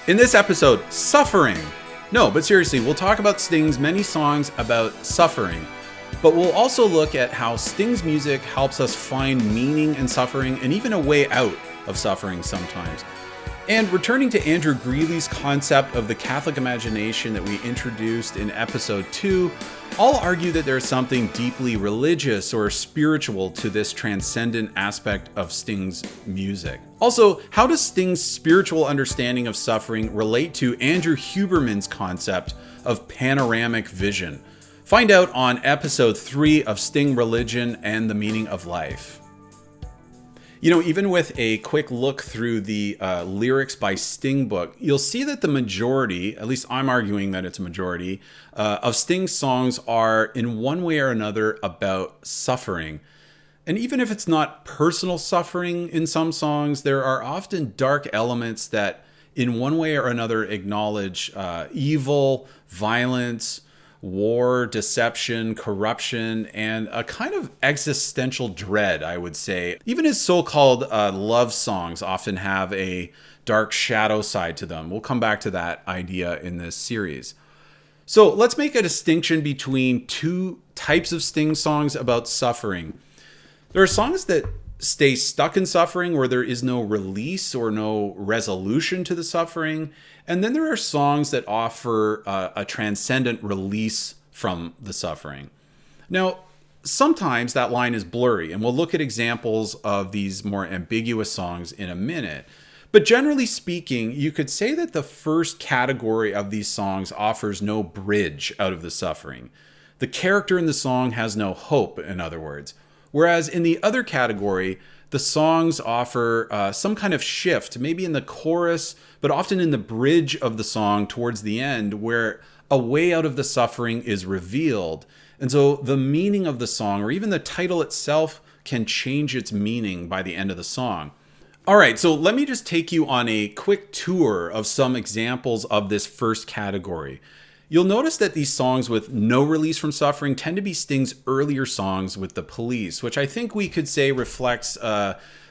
In this episode, suffering. No, but seriously, we'll talk about Sting's many songs about suffering. But we'll also look at how Sting's music helps us find meaning in suffering and even a way out of suffering sometimes. And returning to Andrew Greeley's concept of the Catholic imagination that we introduced in episode 2, I'll argue that there's something deeply religious or spiritual to this transcendent aspect of Sting's music. Also, how does Sting's spiritual understanding of suffering relate to Andrew Huberman's concept of panoramic vision? Find out on episode 3 of Sting, Religion, and the Meaning of Life. You know, even with a quick look through the lyrics by Sting book, you'll see that the majority, at least I'm arguing that it's a majority, of Sting's songs are in one way or another about suffering. And even if it's not personal suffering in some songs, there are often dark elements that in one way or another acknowledge evil, violence, war, deception, corruption, and a kind of existential dread, I would say. Even his so-called love songs often have a dark shadow side to them. We'll come back to that idea in this series. So let's make a distinction between two types of Sting songs about suffering. There are songs that stay stuck in suffering where there is no release or no resolution to the suffering. And then there are songs that offer a transcendent release from the suffering. Now, sometimes that line is blurry, and we'll look at examples of these more ambiguous songs in a minute. But generally speaking, you could say that the first category of these songs offers no bridge out of the suffering. The character in the song has no hope, in other words. Whereas in the other category, the songs offer some kind of shift, maybe in the chorus, but often in the bridge of the song towards the end, where a way out of the suffering is revealed. And so the meaning of the song, or even the title itself, can change its meaning by the end of the song. All right, so let me just take you on a quick tour of some examples of this first category. You'll notice that these songs with no release from suffering tend to be Sting's earlier songs with the Police, which I think we could say reflects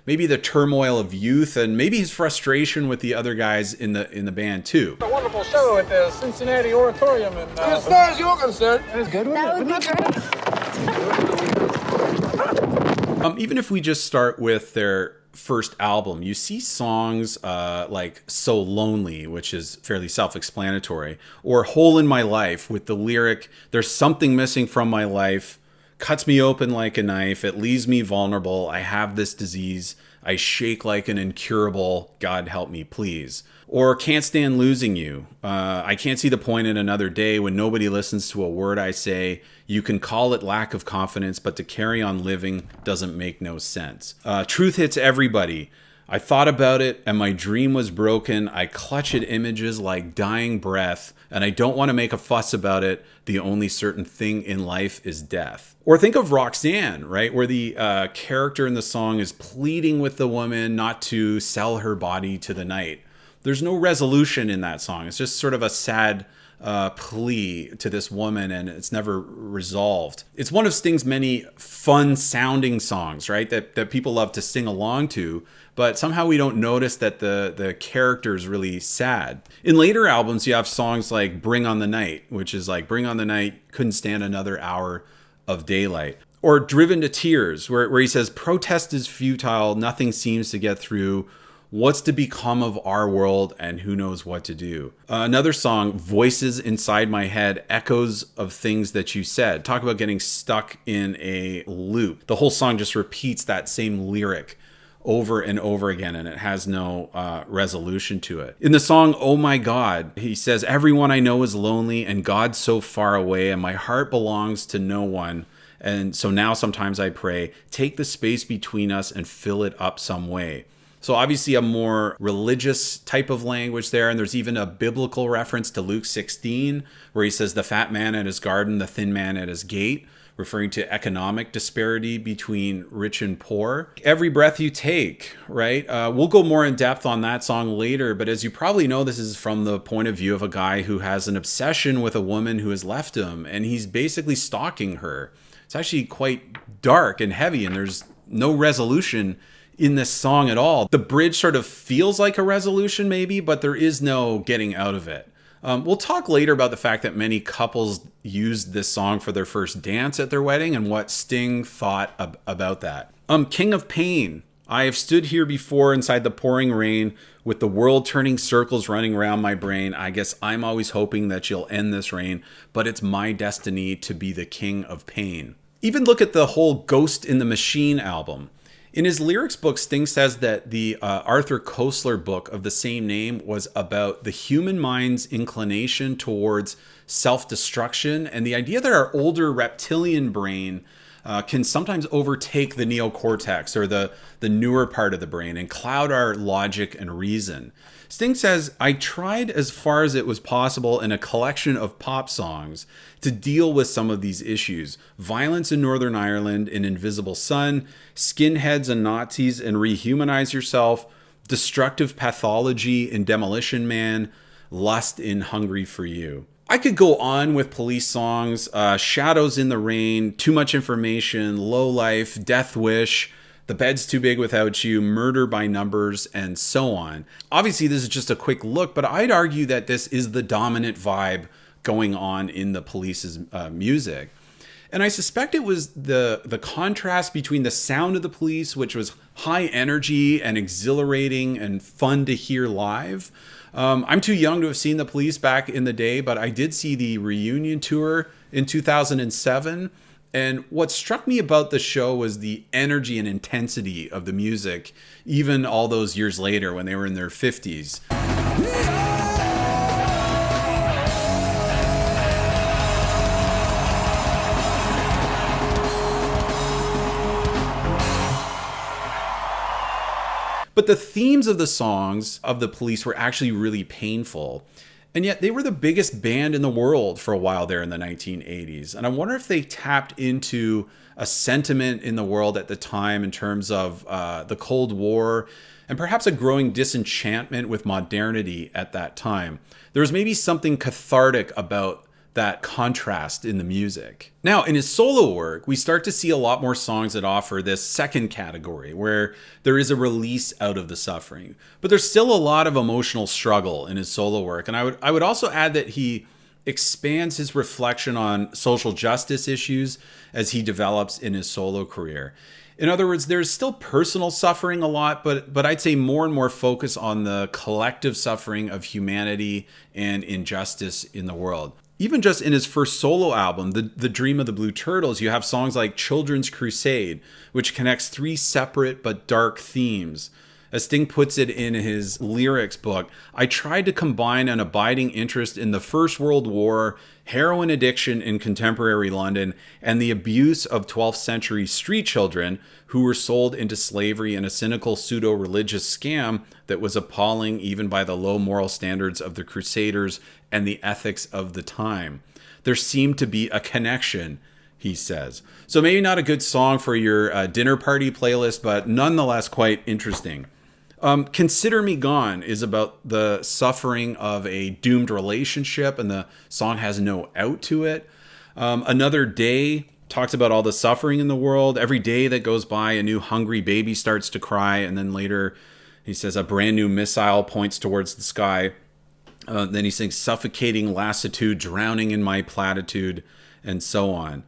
maybe the turmoil of youth and maybe his frustration with the other guys in the band too. A wonderful show at the Cincinnati Auditorium. And as far as you're concerned, it's good. That would be great. Even if we just start with their first album, you see songs like So Lonely, which is fairly self-explanatory, or Hole in My Life with the lyric, "There's something missing from my life, cuts me open like a knife, it leaves me vulnerable, I have this disease, I shake like an incurable, God help me please." Or Can't Stand Losing You. I can't see the point in another day when nobody listens to a word I say. You can call it lack of confidence, but to carry on living doesn't make no sense. Truth Hits Everybody. I thought about it and my dream was broken. I clutch at images like dying breath, and I don't want to make a fuss about it. The only certain thing in life is death. Or think of Roxanne, right? Where the character in the song is pleading with the woman not to sell her body to the night. There's no resolution in that song. It's just sort of a sad plea to this woman, and it's never resolved. It's one of Sting's many fun sounding songs, right? That people love to sing along to, but somehow we don't notice that the character is really sad. In later albums, you have songs like Bring on the Night, which is like, bring on the night, couldn't stand another hour of daylight. Or Driven to Tears, where he says, protest is futile, nothing seems to get through. What's to become of our world, and who knows what to do? Another song, Voices Inside My Head, echoes of things that you said. Talk about getting stuck in a loop. The whole song just repeats that same lyric over and over again, and it has no resolution to it. In the song, Oh My God, he says, everyone I know is lonely, and God's so far away, and my heart belongs to no one. And so now sometimes I pray, take the space between us and fill it up some way. So obviously a more religious type of language there. And there's even a biblical reference to Luke 16, where he says the fat man at his garden, the thin man at his gate, referring to economic disparity between rich and poor. Every breath you take, right? We'll go more in depth on that song later, but as you probably know, this is from the point of view of a guy who has an obsession with a woman who has left him, and he's basically stalking her. It's actually quite dark and heavy, and there's no resolution in this song at all. The bridge sort of feels like a resolution maybe, but there is no getting out of it. We'll talk later about the fact that many couples used this song for their first dance at their wedding and what Sting thought about that. King of Pain. I have stood here before inside the pouring rain with the world turning circles running around my brain. I guess I'm always hoping that you'll end this rain, but it's my destiny to be the king of pain. Even look at the whole Ghost in the Machine album. In his lyrics book, Sting says that the Arthur Koestler book of the same name was about the human mind's inclination towards self-destruction and the idea that our older reptilian brain can sometimes overtake the neocortex or the newer part of the brain and cloud our logic and reason. Sting says, I tried as far as it was possible in a collection of pop songs to deal with some of these issues. Violence in Northern Ireland in Invisible Sun, skinheads and Nazis and Rehumanize Yourself, destructive pathology in Demolition Man, lust in Hungry for You. I could go on with Police songs, Shadows in the Rain, Too Much Information, Low Life, Death Wish, The Bed's Too Big Without You, Murder by Numbers, and so on. Obviously, this is just a quick look, but I'd argue that this is the dominant vibe going on in the Police's music. And I suspect it was the contrast between the sound of the Police, which was high energy and exhilarating and fun to hear live. I'm too young to have seen the Police back in the day, but I did see the reunion tour in 2007. And what struck me about the show was the energy and intensity of the music, even all those years later when they were in their 50s. But the themes of the songs of the Police were actually really painful. And yet they were the biggest band in the world for a while there in the 1980s. And I wonder if they tapped into a sentiment in the world at the time in terms of the Cold War and perhaps a growing disenchantment with modernity at that time. There was maybe something cathartic about that contrast in the music. Now, in his solo work, we start to see a lot more songs that offer this second category, where there is a release out of the suffering. But there's still a lot of emotional struggle in his solo work. And I would also add that he expands his reflection on social justice issues as he develops in his solo career. In other words, there's still personal suffering a lot, but I'd say more and more focus on the collective suffering of humanity and injustice in the world. Even just in his first solo album, The Dream of the Blue Turtles, you have songs like Children's Crusade, which connects three separate but dark themes. As Sting puts it in his lyrics book, I tried to combine an abiding interest in the First World War, heroin addiction in contemporary London, and the abuse of 12th century street children who were sold into slavery in a cynical pseudo-religious scam that was appalling even by the low moral standards of the Crusaders and the ethics of the time. There seemed to be a connection, he says. So maybe not a good song for your dinner party playlist, but nonetheless quite interesting. Consider Me Gone is about the suffering of a doomed relationship, and the song has no out to it. Another Day talks about all the suffering in the world. Every day that goes by, a new hungry baby starts to cry, and then later he says a brand new missile points towards the sky. Then he sings Suffocating Lassitude, Drowning in My Platitude, and so on.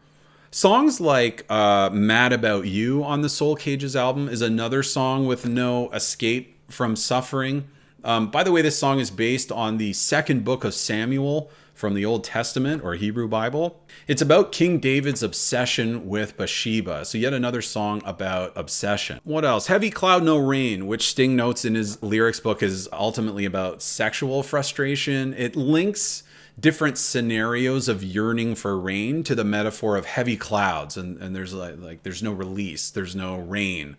Songs like Mad About You on the Soul Cages album is another song with no escape from suffering. By the way, this song is based on the second book of Samuel from the Old Testament or Hebrew Bible. It's about King David's obsession with Bathsheba. So yet another song about obsession. What else? Heavy Cloud No Rain, which Sting notes in his lyrics book is ultimately about sexual frustration. It links different scenarios of yearning for rain to the metaphor of heavy clouds, and there's like there's no release, there's no rain,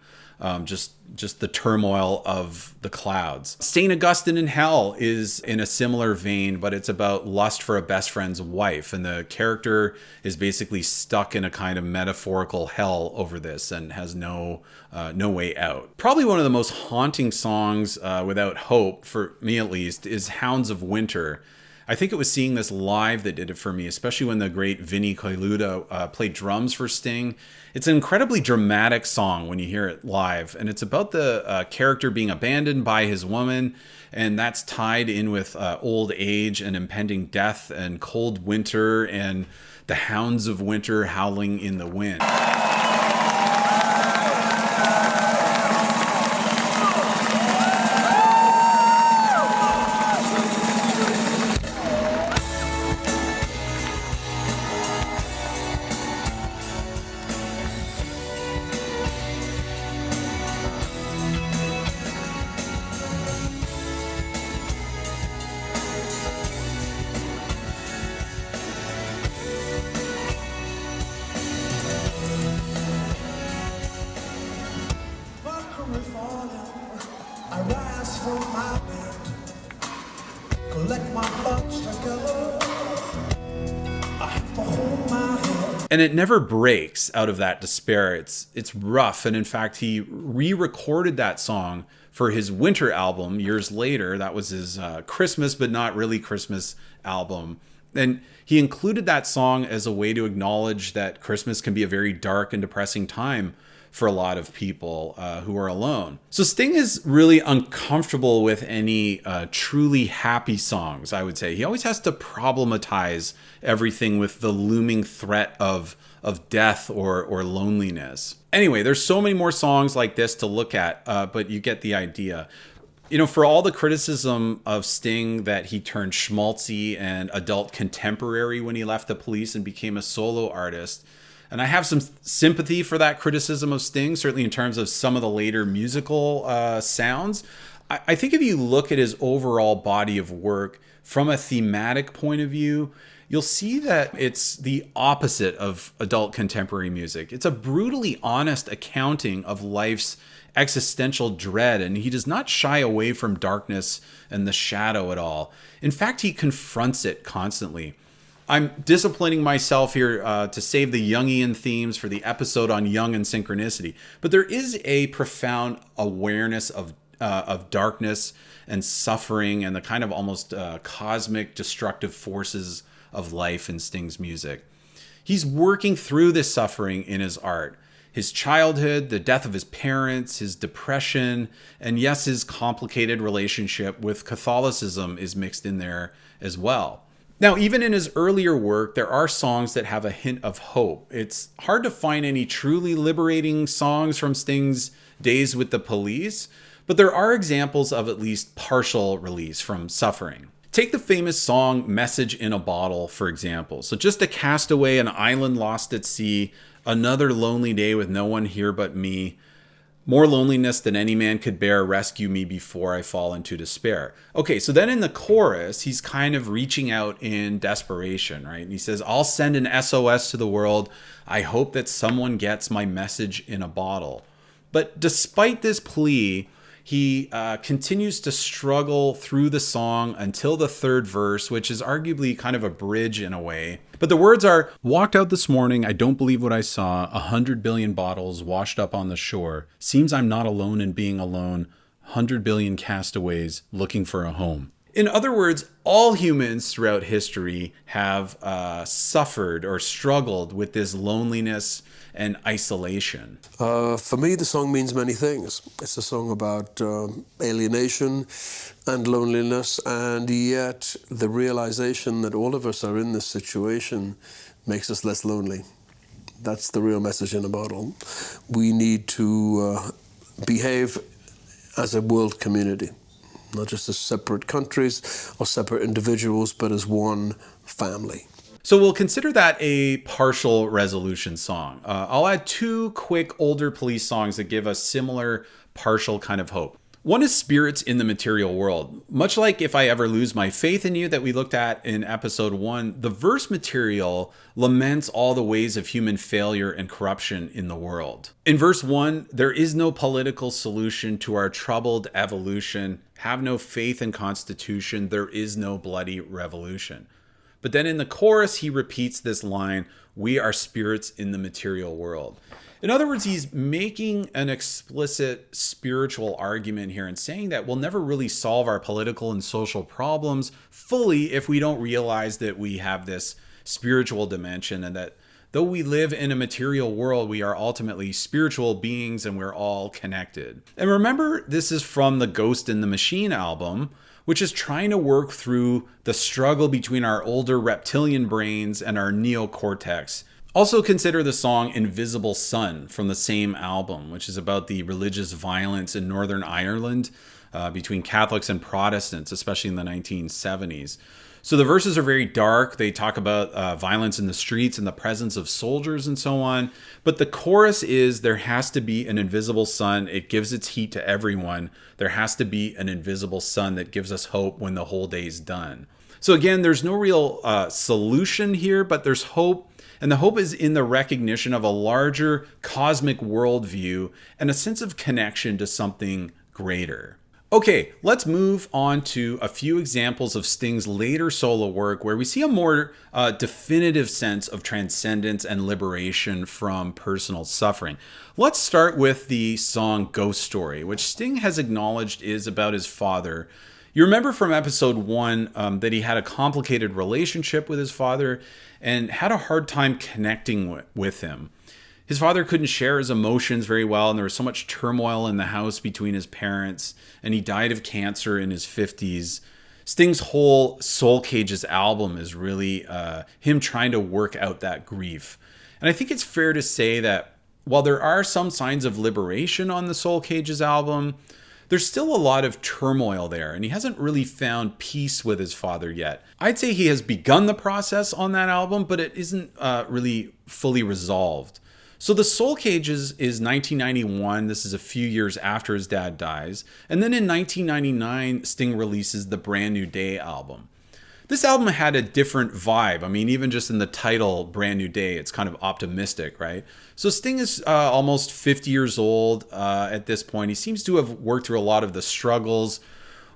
just the turmoil of the clouds. St. Augustine in Hell is in a similar vein, but it's about lust for a best friend's wife, and the character is basically stuck in a kind of metaphorical hell over this and has no way out. Probably one of the most haunting songs without hope, for me at least, is Hounds of Winter. I think it was seeing this live that did it for me, especially when the great Vinnie Colaiuta played drums for Sting. It's an incredibly dramatic song when you hear it live, and it's about the character being abandoned by his woman, and that's tied in with old age and impending death and cold winter and the hounds of winter howling in the wind. And it never breaks out of that despair. It's rough. And in fact, he re-recorded that song for his winter album years later. That was his Christmas, but not really Christmas album. And he included that song as a way to acknowledge that Christmas can be a very dark and depressing time for a lot of people who are alone. So Sting is really uncomfortable with any truly happy songs, I would say. He always has to problematize everything with the looming threat of death or loneliness. Anyway, there's so many more songs like this to look at, but you get the idea. You know, for all the criticism of Sting that he turned schmaltzy and adult contemporary when he left the Police and became a solo artist, and I have some sympathy for that criticism of Sting, certainly in terms of some of the later musical sounds. I think if you look at his overall body of work from a thematic point of view, you'll see that it's the opposite of adult contemporary music. It's a brutally honest accounting of life's existential dread, and he does not shy away from darkness and the shadow at all. In fact, he confronts it constantly. I'm disciplining myself here to save the Jungian themes for the episode on Jung and synchronicity, but there is a profound awareness of darkness and suffering and the kind of almost cosmic destructive forces of life in Sting's music. He's working through this suffering in his art. His childhood, the death of his parents, his depression, and yes, his complicated relationship with Catholicism is mixed in there as well. Now, even in his earlier work, there are songs that have a hint of hope. It's hard to find any truly liberating songs from Sting's days with the Police, but there are examples of at least partial release from suffering. Take the famous song Message in a Bottle, for example. So just a castaway, an island lost at sea, another lonely day with no one here but me. More loneliness than any man could bear, rescue me before I fall into despair. Okay, so then in the chorus, he's kind of reaching out in desperation, right? And he says, I'll send an SOS to the world. I hope that someone gets my message in a bottle. But despite this plea, he continues to struggle through the song until the third verse, which is arguably kind of a bridge in a way. But the words are, walked out this morning, I don't believe what I saw, 100 billion bottles washed up on the shore. Seems I'm not alone in being alone, 100 billion castaways looking for a home. In other words, all humans throughout history have suffered or struggled with this loneliness and isolation. For me, the song means many things. It's a song about alienation and loneliness, and yet the realization that all of us are in this situation makes us less lonely. That's the real message in a bottle. We need to behave as a world community, not just as separate countries or separate individuals, but as one family. So we'll consider that a partial resolution song. I'll add two quick older Police songs that give a similar partial kind of hope. One is Spirits in the Material World. Much like If I Ever Lose My Faith in You that we looked at in episode 1, the verse material laments all the ways of human failure and corruption in the world. In verse 1, there is no political solution to our troubled evolution. Have no faith in Constitution. There is no bloody revolution. But then in the chorus, he repeats this line, "We are spirits in the material world." In other words, he's making an explicit spiritual argument here and saying that we'll never really solve our political and social problems fully if we don't realize that we have this spiritual dimension, and that though we live in a material world, we are ultimately spiritual beings and we're all connected. And remember, this is from the Ghost in the Machine album, which is trying to work through the struggle between our older reptilian brains and our neocortex. Also consider the song Invisible Sun from the same album, which is about the religious violence in Northern Ireland between Catholics and Protestants, especially in the 1970s. So the verses are very dark. They talk about violence in the streets and the presence of soldiers and so on. But the chorus is, there has to be an invisible sun. It gives its heat to everyone. There has to be an invisible sun that gives us hope when the whole day's done. So again, there's no real solution here, but there's hope. And the hope is in the recognition of a larger cosmic worldview and a sense of connection to something greater. Okay, let's move on to a few examples of Sting's later solo work where we see a more definitive sense of transcendence and liberation from personal suffering. Let's start with the song Ghost Story, which Sting has acknowledged is about his father. You remember from episode 1 that he had a complicated relationship with his father and had a hard time connecting with him. His father couldn't share his emotions very well, and there was so much turmoil in the house between his parents, and he died of cancer in his 50s. Sting's whole Soul Cages album is really him trying to work out that grief. And I think it's fair to say that while there are some signs of liberation on the Soul Cages album, there's still a lot of turmoil there, and he hasn't really found peace with his father yet. I'd say he has begun the process on that album, but it isn't really fully resolved. So the Soul Cages is 1991. This is a few years after his dad dies. And then in 1999, Sting releases the Brand New Day album. This album had a different vibe. I mean, even just in the title, Brand New Day, it's kind of optimistic, right? So Sting is almost 50 years old at this point. He seems to have worked through a lot of the struggles.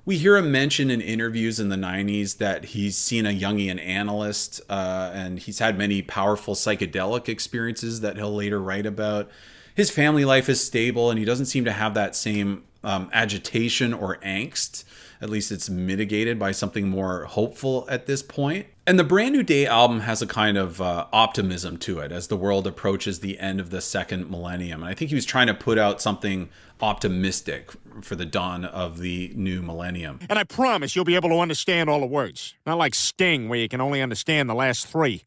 We hear him mention in interviews in the 90s that he's seen a Jungian analyst and he's had many powerful psychedelic experiences that he'll later write about. His family life is stable and he doesn't seem to have that same agitation or angst. At least it's mitigated by something more hopeful at this point. And the Brand New Day album has a kind of optimism to it as the world approaches the end of the second millennium. And I think he was trying to put out something optimistic for the dawn of the new millennium. And I promise you'll be able to understand all the words. Not like Sting, where you can only understand the last 3.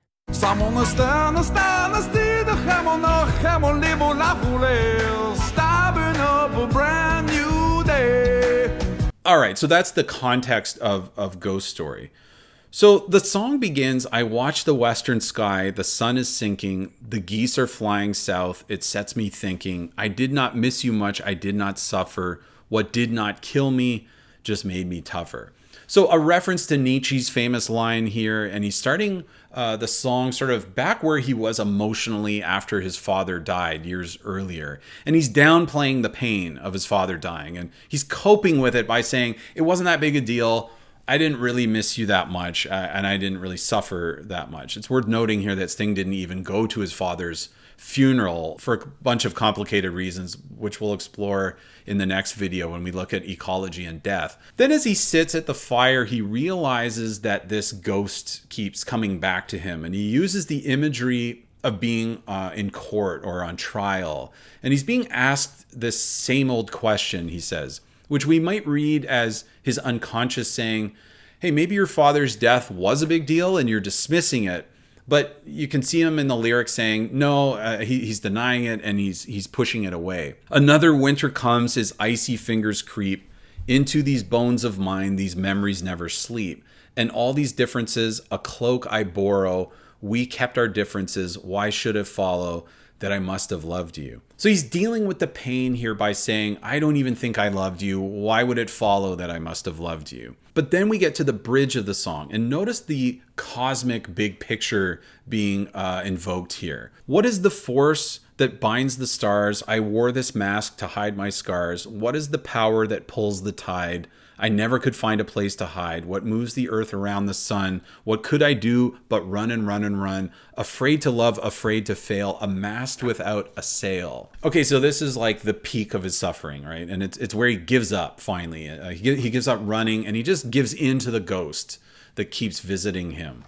All right, so that's the context of Ghost Story. So the song begins, I watch the western sky, the sun is sinking, the geese are flying south, it sets me thinking, I did not miss you much, I did not suffer, what did not kill me just made me tougher. So a reference to Nietzsche's famous line here, and he's starting the song sort of back where he was emotionally after his father died years earlier. And he's downplaying the pain of his father dying, and he's coping with it by saying, it wasn't that big a deal, I didn't really miss you that much, and I didn't really suffer that much. It's worth noting here that Sting didn't even go to his father's funeral for a bunch of complicated reasons, which we'll explore in the next video when we look at ecology and death. Then as he sits at the fire, he realizes that this ghost keeps coming back to him, and he uses the imagery of being in court or on trial. And he's being asked this same old question, he says, which we might read as his unconscious saying, hey, maybe your father's death was a big deal and you're dismissing it. But you can see him in the lyrics saying, no, he's denying it and he's pushing it away. Another winter comes, his icy fingers creep into these bones of mine, these memories never sleep. And all these differences, a cloak I borrow, we kept our differences, why should it follow that I must have loved you? So he's dealing with the pain here by saying, I don't even think I loved you. Why would it follow that I must have loved you? But then we get to the bridge of the song and notice the cosmic big picture being invoked here. What is the force that binds the stars? I wore this mask to hide my scars. What is the power that pulls the tide? I never could find a place to hide. What moves the earth around the sun? What could I do but run and run and run? Afraid to love, afraid to fail, a mast without a sail. Okay, so this is like the peak of his suffering, right? And it's where he gives up finally. He gives up running, and he just gives in to the ghost that keeps visiting him.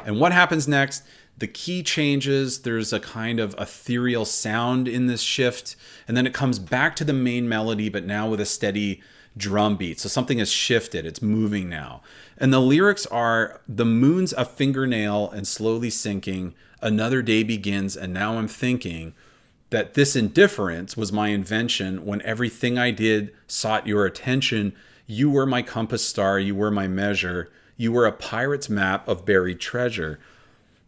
And what happens next? The key changes. There's a kind of ethereal sound in this shift, and then it comes back to the main melody, but now with a steady drum beat. So something has shifted. It's moving now. And the lyrics are, the moon's a fingernail and slowly sinking. Another day begins, and now I'm thinking that this indifference was my invention when everything I did sought your attention. You were my compass star. You were my measure. You were a pirate's map of buried treasure.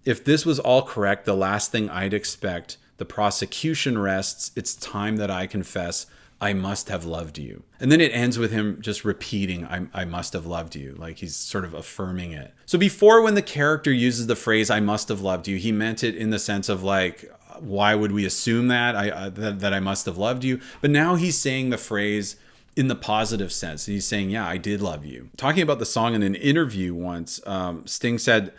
If this was all correct, the last thing I'd expect, the prosecution rests. It's time that I confess I must have loved you. And then it ends with him just repeating, I must have loved you. Like he's sort of affirming it. So before, when the character uses the phrase, I must have loved you, he meant it in the sense of like, why would we assume that? That I must have loved you. But now he's saying the phrase in the positive sense. He's saying, yeah, I did love you. Talking about the song in an interview once, Sting said,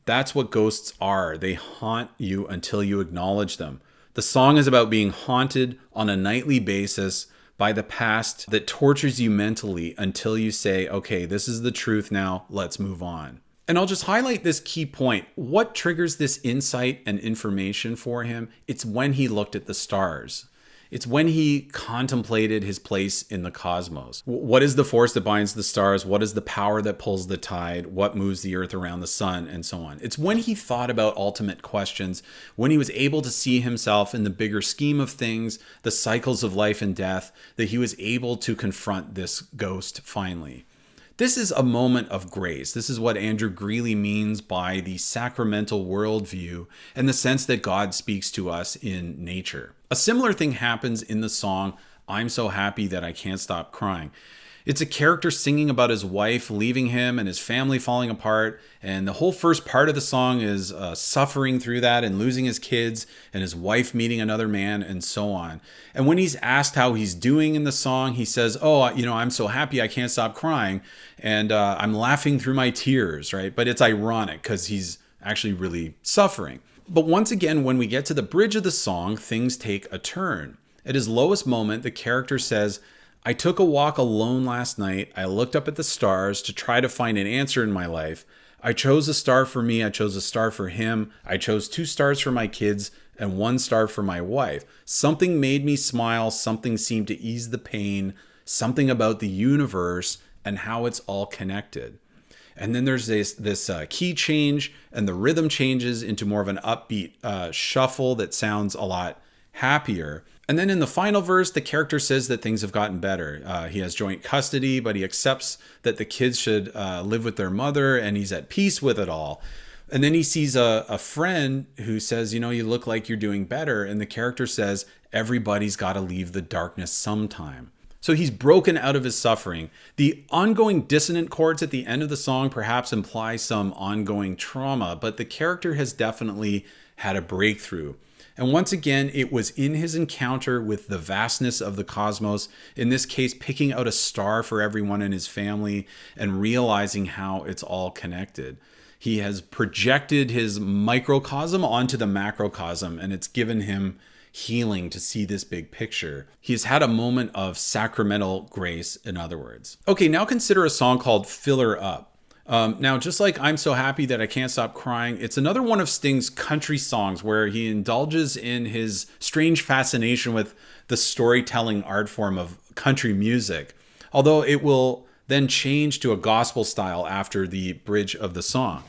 that's what ghosts are. They haunt you until you acknowledge them. The song is about being haunted on a nightly basis by the past that tortures you mentally until you say, okay, this is the truth now, let's move on. And I'll just highlight this key point. What triggers this insight and information for him? It's when he looked at the stars. It's when he contemplated his place in the cosmos. What is the force that binds the stars? What is the power that pulls the tide? What moves the earth around the sun? And so on. It's when he thought about ultimate questions, when he was able to see himself in the bigger scheme of things, the cycles of life and death, that he was able to confront this ghost finally. This is a moment of grace. This is what Andrew Greeley means by the sacramental worldview and the sense that God speaks to us in nature. A similar thing happens in the song, I'm So Happy That I Can't Stop Crying. It's a character singing about his wife leaving him and his family falling apart. And the whole first part of the song is suffering through that and losing his kids and his wife meeting another man and so on. And when he's asked how he's doing in the song, he says, I'm so happy I can't stop crying. And I'm laughing through my tears, right? But it's ironic because he's actually really suffering. But once again, when we get to the bridge of the song, things take a turn. At his lowest moment, the character says, I took a walk alone last night. I looked up at the stars to try to find an answer in my life. I chose a star for me. I chose a star for him. I chose 2 stars for my kids and 1 star for my wife. Something made me smile. Something seemed to ease the pain. Something about the universe and how it's all connected. And then there's this key change, and the rhythm changes into more of an upbeat shuffle that sounds a lot happier. And then in the final verse, the character says that things have gotten better. He has joint custody, but he accepts that the kids should live with their mother, and he's at peace with it all. And then he sees a friend who says, you look like you're doing better. And the character says, everybody's got to leave the darkness sometime. So he's broken out of his suffering. The ongoing dissonant chords at the end of the song perhaps imply some ongoing trauma, but the character has definitely had a breakthrough. And once again, it was in his encounter with the vastness of the cosmos, in this case, picking out a star for everyone in his family and realizing how it's all connected. He has projected his microcosm onto the macrocosm, and it's given him healing to see this big picture. He's had a moment of sacramental grace, in other words. Okay, now consider a song called Fill Up. Now, just like I'm So Happy That I Can't Stop Crying, it's another one of Sting's country songs where he indulges in his strange fascination with the storytelling art form of country music, although it will then change to a gospel style after the bridge of the song.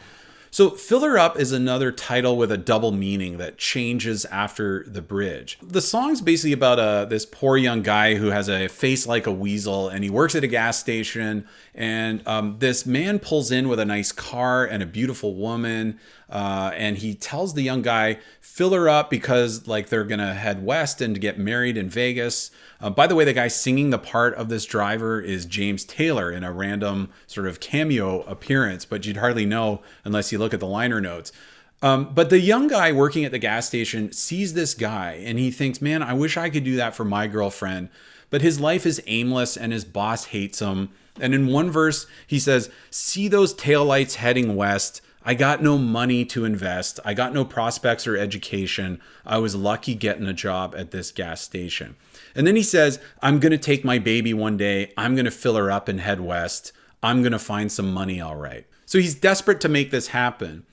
So Fill Her Up is another title with a double meaning that changes after the bridge. The song's basically about this poor young guy who has a face like a weasel, and he works at a gas station, and this man pulls in with a nice car and a beautiful woman, and he tells the young guy, fill her up because they're gonna head west and get married in Vegas. By the way, the guy singing the part of this driver is James Taylor in a random sort of cameo appearance, but you'd hardly know unless you look at the liner notes. But the young guy working at the gas station sees this guy and he thinks, man, I wish I could do that for my girlfriend. But his life is aimless and his boss hates him. And in one verse, he says, "See those taillights heading west. I got no money to invest. I got no prospects or education. I was lucky getting a job at this gas station." And then he says, "I'm going to take my baby one day. I'm going to fill her up and head west. I'm going to find some money, all right." So he's desperate to make this happen.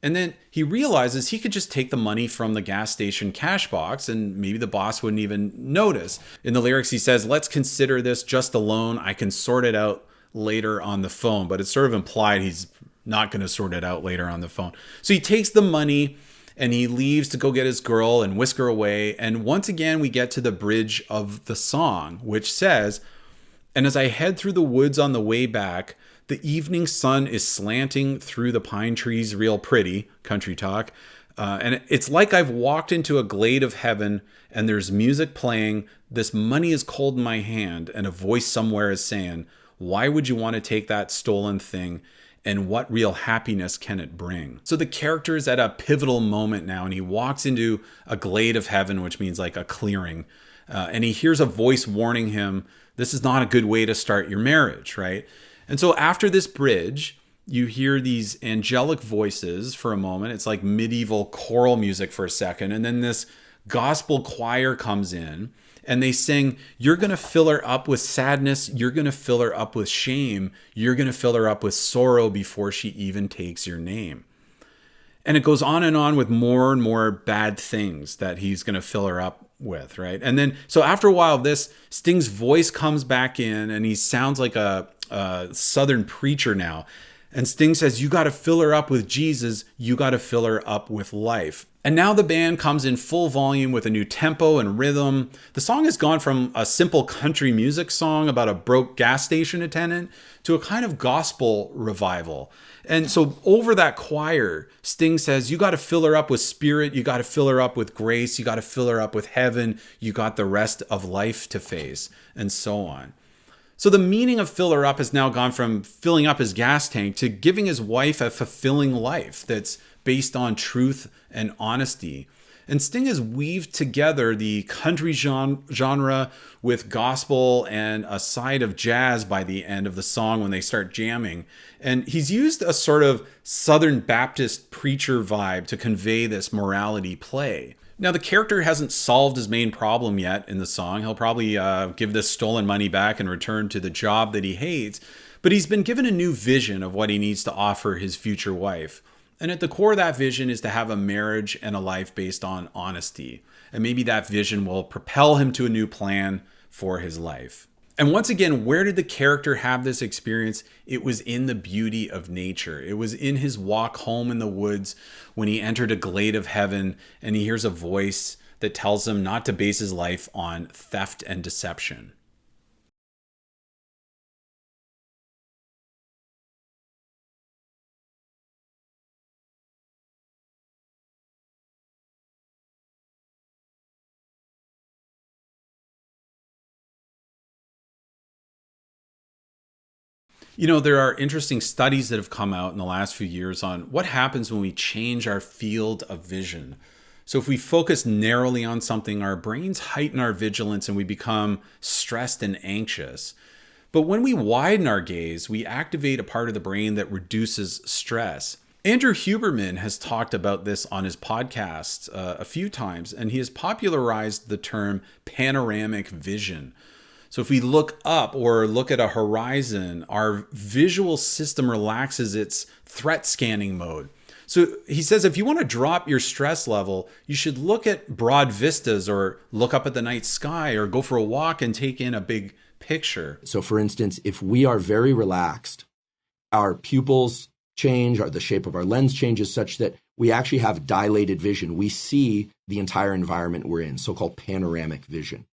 And then he realizes he could just take the money from the gas station cash box and maybe the boss wouldn't even notice. In the lyrics, he says, "Let's consider this just a loan. I can sort it out later on the phone." But it's sort of implied he's not going to sort it out later on the phone. So he takes the money and he leaves to go get his girl and whisk her away. And once again, we get to the bridge of the song, which says, "And as I head through the woods on the way back, the evening sun is slanting through the pine trees real pretty," country talk. And it's like I've walked into a glade of heaven and there's music playing. This money is cold in my hand and a voice somewhere is saying, "Why would you want to take that stolen thing? And what real happiness can it bring?" So the character is at a pivotal moment now, and he walks into a glade of heaven, which means like a clearing. And he hears a voice warning him, this is not a good way to start your marriage, right? And so after this bridge, you hear these angelic voices for a moment. It's like medieval choral music for a second. And then this gospel choir comes in and they sing, "You're going to fill her up with sadness. You're going to fill her up with shame. You're going to fill her up with sorrow before she even takes your name." And it goes on and on with more and more bad things that he's going to fill her up with, right? And then, so after a while, this Sting's voice comes back in and he sounds like a Southern preacher now. And Sting says, "You got to fill her up with Jesus. You got to fill her up with life." And now the band comes in full volume with a new tempo and rhythm. The song has gone from a simple country music song about a broke gas station attendant to a kind of gospel revival. And so over that choir, Sting says, "You got to fill her up with spirit. You got to fill her up with grace. You got to fill her up with heaven. You got the rest of life to face," and so on. So the meaning of fill her up has now gone from filling up his gas tank to giving his wife a fulfilling life that's based on truth and honesty. And Sting has weaved together the country genre with gospel and a side of jazz by the end of the song when they start jamming. And he's used a sort of Southern Baptist preacher vibe to convey this morality play. Now, the character hasn't solved his main problem yet in the song. He'll probably give this stolen money back and return to the job that he hates. But he's been given a new vision of what he needs to offer his future wife. And at the core of that vision is to have a marriage and a life based on honesty. And maybe that vision will propel him to a new plan for his life. And once again, where did the character have this experience? It was in the beauty of nature. It was in his walk home in the woods when he entered a glade of heaven and he hears a voice that tells him not to base his life on theft and deception. You know, there are interesting studies that have come out in the last few years on what happens when we change our field of vision. So if we focus narrowly on something, our brains heighten our vigilance and we become stressed and anxious. But when we widen our gaze, we activate a part of the brain that reduces stress. Andrew Huberman has talked about this on his podcast a few times, and he has popularized the term panoramic vision. So if we look up or look at a horizon, our visual system relaxes its threat scanning mode. So he says if you want to drop your stress level, you should look at broad vistas or look up at the night sky or go for a walk and take in a big picture. So for instance, if we are very relaxed, our pupils change, or the shape of our lens changes such that we actually have dilated vision. We see the entire environment we're in, so-called panoramic vision.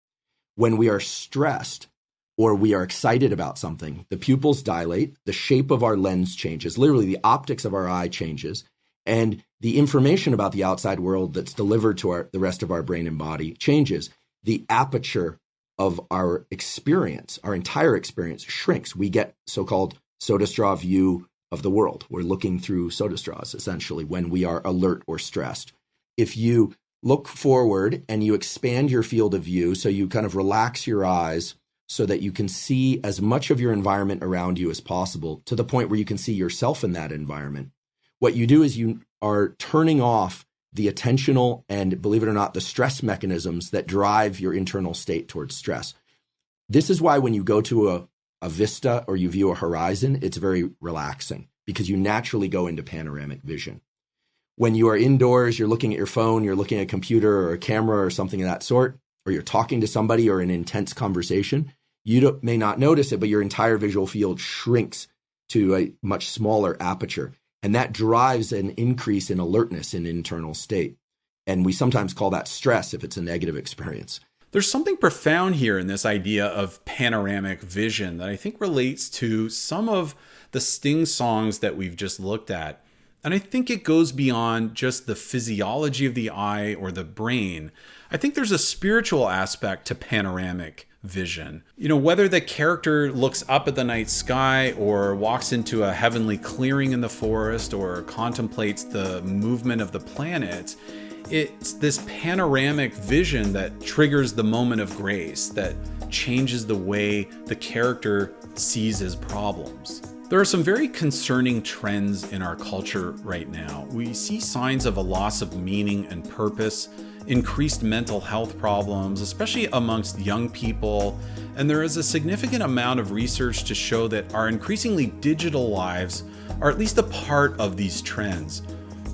When we are stressed or we are excited about something, the pupils dilate, the shape of our lens changes, literally the optics of our eye changes, and the information about the outside world that's delivered to the rest of our brain and body changes. The aperture of our experience, our entire experience, shrinks. We get so-called soda straw view of the world. We're looking through soda straws, essentially, when we are alert or stressed. If you look forward and you expand your field of view, so you kind of relax your eyes so that you can see as much of your environment around you as possible, to the point where you can see yourself in that environment. What you do is you are turning off the attentional and, believe it or not, the stress mechanisms that drive your internal state towards stress. This is why when you go to a vista or you view a horizon, it's very relaxing, because you naturally go into panoramic vision. When you are indoors, you're looking at your phone, you're looking at a computer or a camera or something of that sort, or you're talking to somebody or an intense conversation, you may not notice it, but your entire visual field shrinks to a much smaller aperture. And that drives an increase in alertness in internal state. And we sometimes call that stress if it's a negative experience. There's something profound here in this idea of panoramic vision that I think relates to some of the Sting songs that we've just looked at. And I think it goes beyond just the physiology of the eye or the brain. I think there's a spiritual aspect to panoramic vision. You know, whether the character looks up at the night sky or walks into a heavenly clearing in the forest or contemplates the movement of the planets, it's this panoramic vision that triggers the moment of grace, that changes the way the character sees his problems. There are some very concerning trends in our culture right now. We see signs of a loss of meaning and purpose, increased mental health problems, especially amongst young people, and there is a significant amount of research to show that our increasingly digital lives are at least a part of these trends.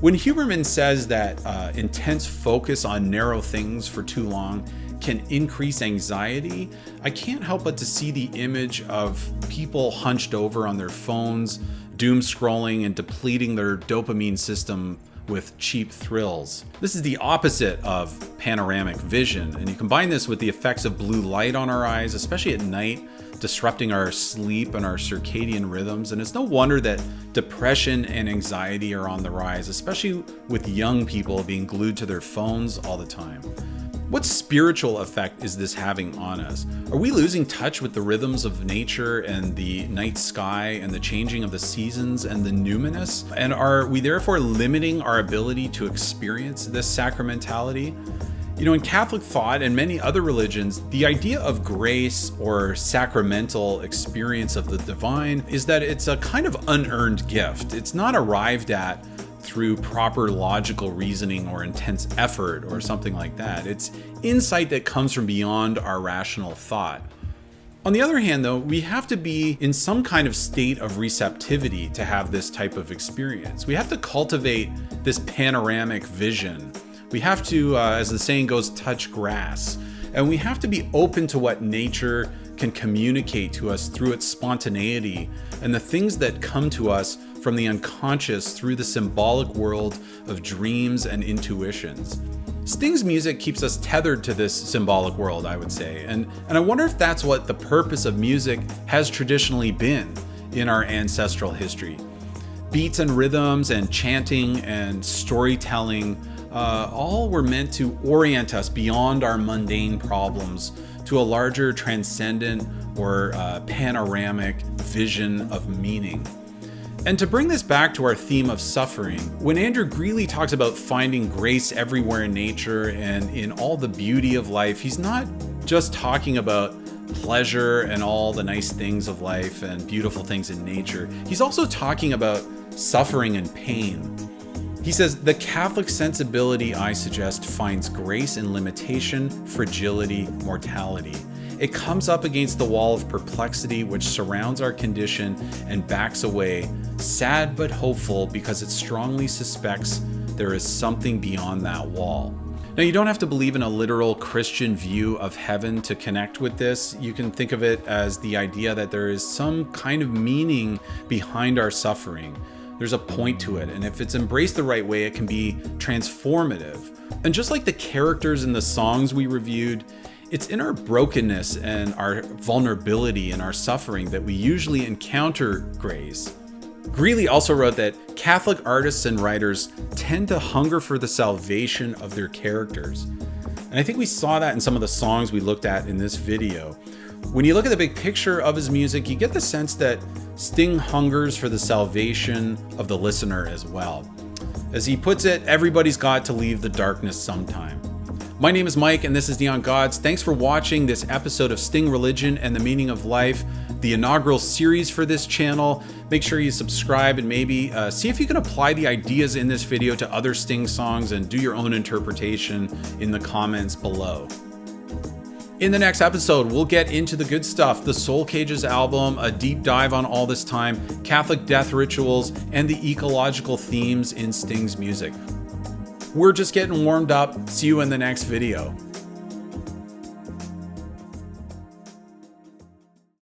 When Huberman says that intense focus on narrow things for too long can increase anxiety, I can't help but to see the image of people hunched over on their phones, doom scrolling and depleting their dopamine system with cheap thrills. This is the opposite of panoramic vision, and you combine this with the effects of blue light on our eyes, especially at night, disrupting our sleep and our circadian rhythms, and it's no wonder that depression and anxiety are on the rise, especially with young people being glued to their phones all the time. What spiritual effect is this having on us? Are we losing touch with the rhythms of nature and the night sky and the changing of the seasons and the numinous? And are we therefore limiting our ability to experience this sacramentality? You know, in Catholic thought and many other religions, the idea of grace or sacramental experience of the divine is that it's a kind of unearned gift. It's not arrived at through proper logical reasoning or intense effort or something like that. It's insight that comes from beyond our rational thought. On the other hand, though, we have to be in some kind of state of receptivity to have this type of experience. We have to cultivate this panoramic vision. We have to, as the saying goes, touch grass. And we have to be open to what nature can communicate to us through its spontaneity and the things that come to us from the unconscious through the symbolic world of dreams and intuitions. Sting's music keeps us tethered to this symbolic world, I would say, and I wonder if that's what the purpose of music has traditionally been in our ancestral history. Beats and rhythms and chanting and storytelling all were meant to orient us beyond our mundane problems to a larger transcendent or panoramic vision of meaning. And to bring this back to our theme of suffering, when Andrew Greeley talks about finding grace everywhere in nature and in all the beauty of life, he's not just talking about pleasure and all the nice things of life and beautiful things in nature. He's also talking about suffering and pain. He says, the Catholic sensibility, I suggest, finds grace in limitation, fragility, mortality. It comes up against the wall of perplexity which surrounds our condition and backs away, sad but hopeful because it strongly suspects there is something beyond that wall. Now, you don't have to believe in a literal Christian view of heaven to connect with this. You can think of it as the idea that there is some kind of meaning behind our suffering. There's a point to it, and if it's embraced the right way, it can be transformative. And just like the characters in the songs we reviewed, it's in our brokenness and our vulnerability and our suffering that we usually encounter grace. Greeley also wrote that Catholic artists and writers tend to hunger for the salvation of their characters. And I think we saw that in some of the songs we looked at in this video. When you look at the big picture of his music, you get the sense that Sting hungers for the salvation of the listener as well. As he puts it, everybody's got to leave the darkness sometime. My name is Mike, and this is Neon Gods. Thanks for watching this episode of Sting Religion and the Meaning of Life, the inaugural series for this channel. Make sure you subscribe and maybe see if you can apply the ideas in this video to other Sting songs and do your own interpretation in the comments below. In the next episode, we'll get into the good stuff, the Soul Cages album, a deep dive on All This Time, Catholic death rituals, and the ecological themes in Sting's music. We're just getting warmed up. See you in the next video.